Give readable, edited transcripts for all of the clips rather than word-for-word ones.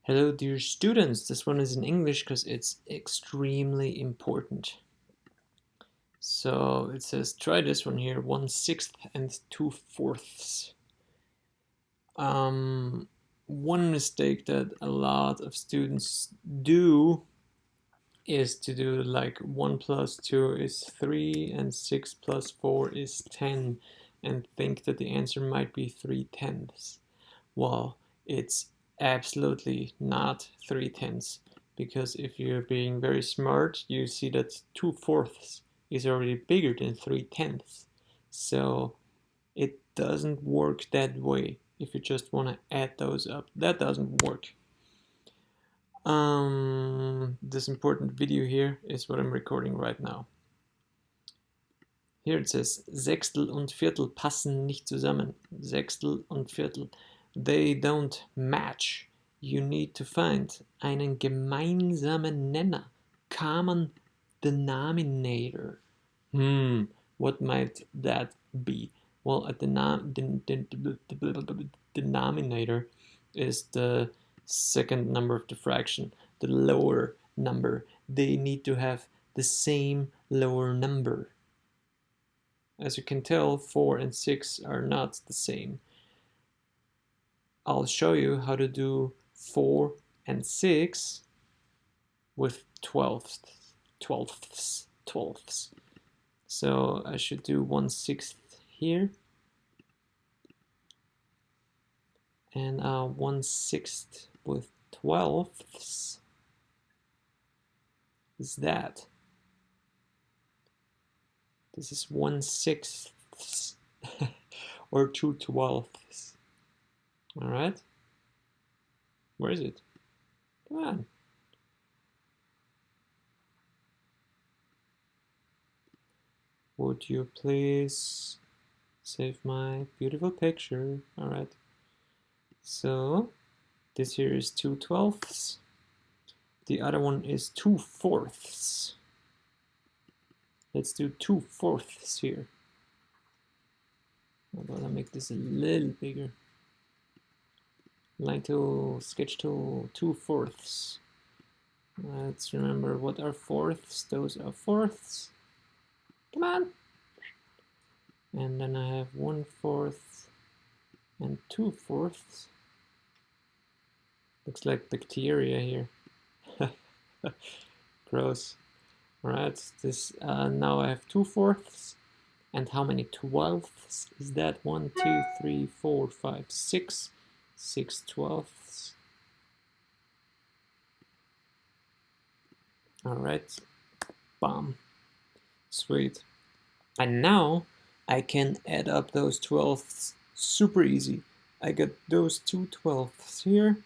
Hello dear students, this one is in English because it's extremely important. So it says try this one here, 1/6 and 2/4. One mistake that a lot of students do is to do like 1 plus 2 is 3 and 6 plus 4 is 10 and think that the answer might be 3/10. Well, it's absolutely not 3/10, because if you're being very smart, you see that 2/4 is already bigger than 3/10. So it doesn't work that way if you just want to add those up. That doesn't work. This important video here is what I'm recording right now. Here it says, Sechstel und Viertel passen nicht zusammen. Sechstel und Viertel. They don't match. You need to find einen gemeinsamen Nenner. Common denominator. What might that be? Well, a denominator is the second number of the fraction, the lower number. They need to have the same lower number. As you can tell, 4 and 6 are not the same. I'll show you how to do 4 and 6 with 12ths. So I should do 1/6 here. And 1/6 with 12ths is that. This is 1/6 or 2/12. All right. Where is it? Come on. Would you please save my beautiful picture? All right. So this here is 2/12. The other one is 2/4. Let's do 2/4 here. I'm gonna make this a little bigger. Line tool, sketch tool, 2/4. Let's remember what are fourths. Those are fourths. Come on. And then I have 1/4 and 2/4. Looks like bacteria here. Gross. Alright, this now I have 2/4. And how many 12ths is that? 1, 2, 3, 4, 5, 6. 6/12. Alright, bam. Sweet. And now I can add up those 12ths super easy. I got those 2/12ths here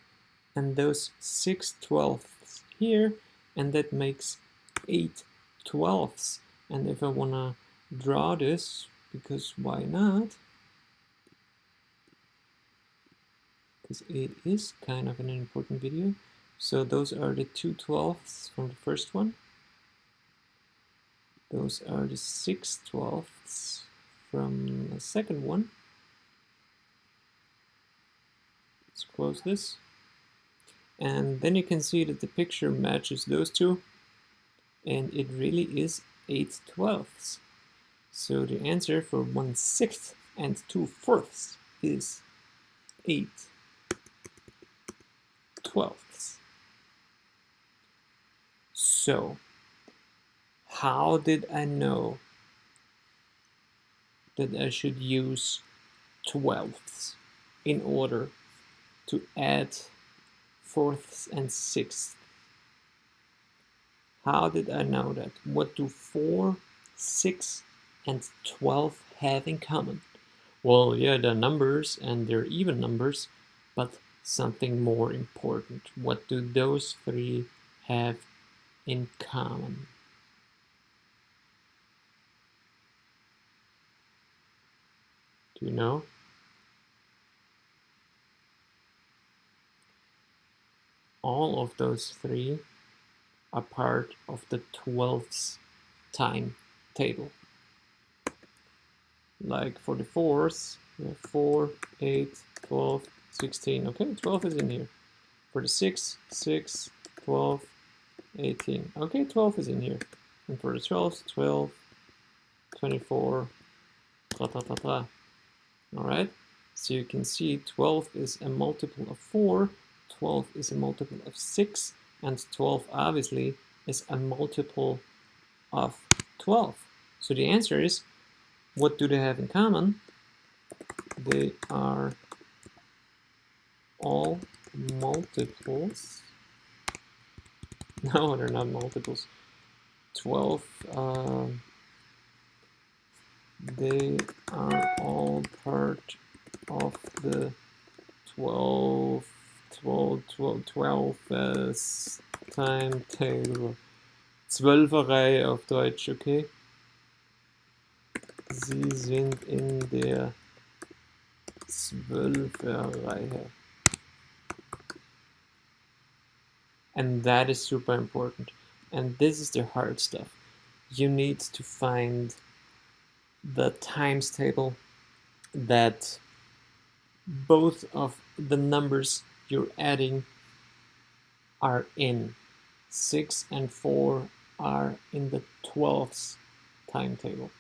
and those 6/12ths here, and that makes 8/12ths. And if I wanna draw this, because why not? Because it is kind of an important video. So those are the 2/12ths from the first one. Those are the 6/12ths from the second one. Let's close this. And then you can see that the picture matches those two. And it really is 8/12ths. So the answer for 1/6 and 2/4 is 8/12. So, how did I know that I should use 12ths in order to add 4ths and 6ths? How did I know that? What do 4, 6, and 12 have in common? Well, yeah, they're numbers and they're even numbers, but something more important. What do those three have in common? Do you know? All of those three are part of the 12ths time table. Like for the fourths, we have 4, 8, 12, 16. Okay, 12 is in here. For the 6, 6, 12, 18. Okay, 12 is in here. And for the 12, 12, 24, ta ta ta ta. Alright, so you can see 12 is a multiple of 4, 12 is a multiple of 6, and 12 obviously is a multiple of 12. So the answer is, what do they have in common? They are all multiples. No, they're not multiples. 12, they are all part of the 12 timetable. Zwölferreihe auf Deutsch, okay? Sie sind in der Zwölferreihe. And that is super important. And this is the hard stuff. You need to find the times table that both of the numbers you're adding are in. 6 and 4 are in the 12th timetable.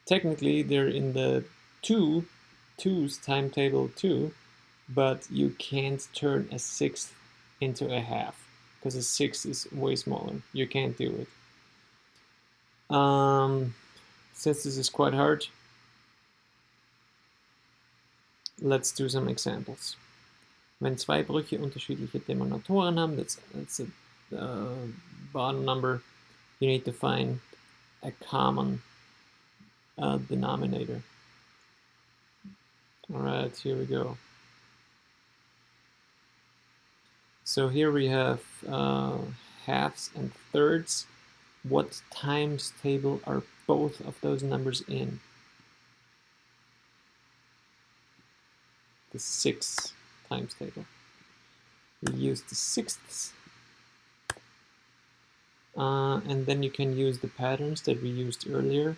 Technically, they're in the 2's timetable too, but you can't turn a 6th into a half because a 6 is way smaller. You can't do it. Since this is quite hard, let's do some examples. Wenn zwei Brüche unterschiedliche Denominatoren haben, that's a bottom number, you need to find a common denominator. Alright, here we go. So here we have halves and thirds. What times table are both of those numbers in? The 6 times table. We use the sixths. And then you can use the patterns that we used earlier.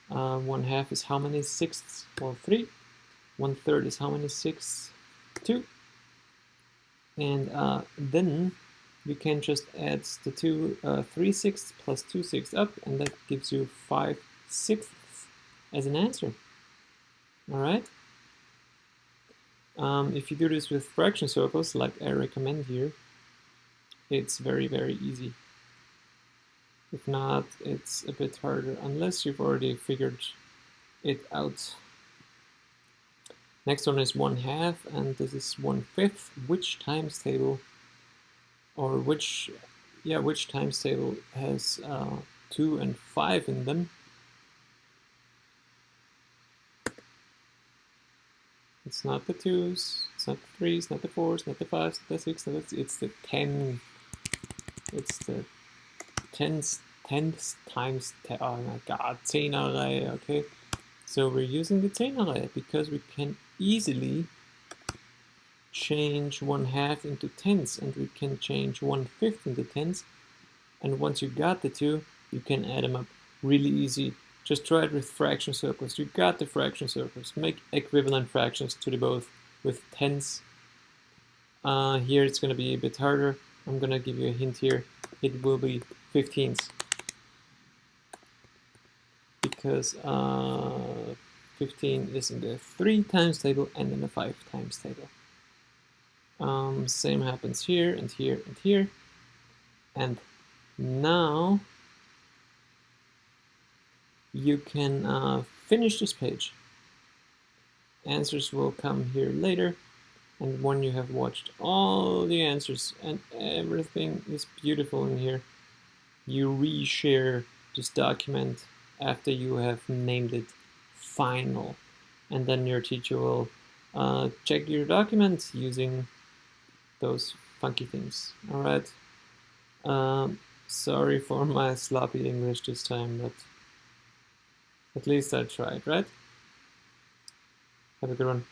1/2 is how many sixths? Well, 3. 1/3 is how many sixths? 2. And then you can just add the 3 sixths plus 2 sixths up, and that gives you 5 sixths as an answer. Alright? If you do this with fraction circles, like I recommend here, it's very, very easy. If not, it's a bit harder, unless you've already figured it out. Next one is 1/2, and this is 1/5. Which times table, or which times table has 2 and 5 in them? It's not the 2's, it's not the 3's, not the 4's, not the 5's, not the 6's, it's the 10. It's the 10th times, oh my god, 10er-Reihe, okay? So we're using the 10er-Reihe because we can easily change 1/2 into tenths, and we can change 1/5 into tenths. And once you got the 2, you can add them up really easy. Just try it with fraction circles. You got the fraction circles. Make equivalent fractions to the both with tenths. Here it's going to be a bit harder. I'm going to give you a hint here. It will be 15ths. Because 15 is in the 3 times table and in the 5 times table. Same happens here and here and here. And now you can finish this page. Answers will come here later, and when you have watched all the answers and everything is beautiful in here, you reshare this document after you have named it final, and then your teacher will check your document using those funky things. Alright, sorry for my sloppy English this time, but at least I tried, right? Have a good one.